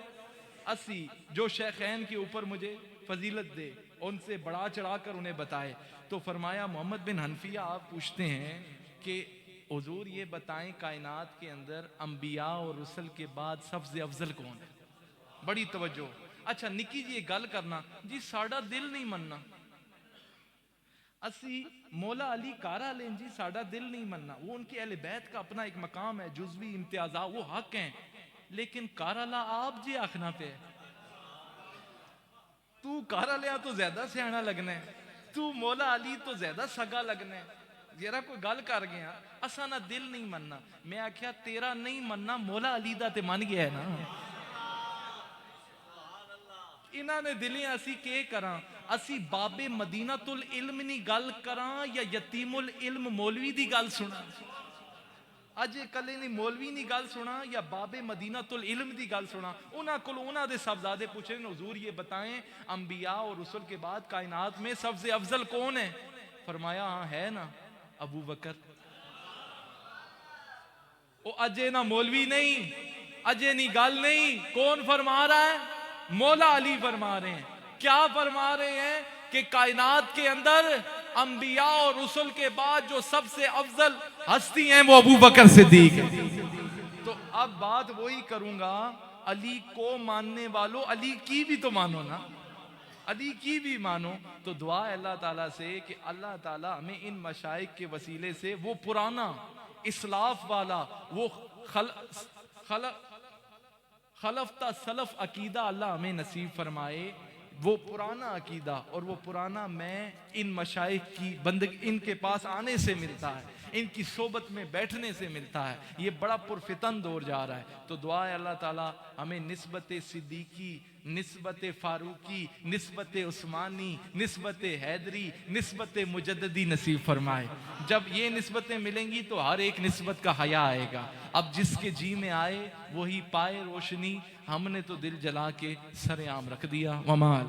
80 जो शेखैन के ऊपर मुझे फजीलत दे, उनसे बढ़ा चढ़ाकर उन्हें बताए। तो फरमाया मोहम्मद बिन हनफिया आप पूछते हैं कि हुजूर ये बताएं कायनात के अंदर अंबिया और रुसल के बाद सबसे अफजल कौन है? बड़ी तवज्जो। अच्छा निकी जी ये गल करना जी, साड़ा दिल नहीं मनना, असी मौला अली कारा लें जी, साड़ा दिल नहीं मनना, वो उनके अहले बैत का अपना एक मकाम है, जुज़वी इम्तियाजा, वो हक हैं, लेकिन काराला आप जी आखना पे, तू कारा लिया तो ज्यादा सियाना लगना है, तू मौला अली तो ज्यादा सगा लगना है। जरा कोई गल कर गया असा ना दिल नहीं मनना, मैं आख्या तेरा नहीं मनना मौला अली दा ते मन गया है ना। इन्होंने दिलें असी के करा, असी बाबे मदीना तुल इल्म नहीं गल करा या यतीमुल इल्म मौलवी दी गल सुना, अजे कले ने मौलवी नी गल सुना या बाबे मदीना तुल इल्म दी गल सुना। उन्हां कोल उन्हां दे साहबजादे पूछे हुजूर ये बताएं अंबिया और रसूल के बाद कायनात में सबसे अफजल कौन है? फरमाया हाँ है ना अबू बकर। ओ अजे ना मौलवी नहीं, अजे नी गल नहीं, कौन फरमा रहा है? मौला अली फरमा रहे हैं। क्या फरमा रहे हैं कि कायनात के अंदर अंबिया और रसूल के बाद जो सबसे अफजल हस्ती हैं वो अबू बकर सिद्दीक है। तो अब बात वही करूंगा, अली को मानने वालों अली की भी तो मानो ना, अली की भी मानो। तो दुआ है अल्लाह ताला से कि अल्लाह ताला हमें इन मशाइख के वसीले से वो पुराना इस्लाफ वाला वो खलफता सलफ अकीदा अल्लाह हमें नसीब फरमाए। वो पुराना अकीदा और वो पुराना मैं इन मशाइख की बंदगी इनके पास आने से मिलता है, इनकी सोबत में बैठने से मिलता है। ये बड़ा पुरफितन दौर जा रहा है। तो दुआ है अल्लाह ताला हमें निस्बत सिद्दीकी, निस्बत फारूकी, निस्बत उस्मानी, निस्बत हैदरी, निस्बत मुजद्ददी नसीब फरमाए। जब ये निस्बतें मिलेंगी तो हर एक निस्बत का हया आएगा। अब जिसके जी में आए वही पाए रोशनी, हमने तो दिल जला के सरेआम रख दिया। वमाल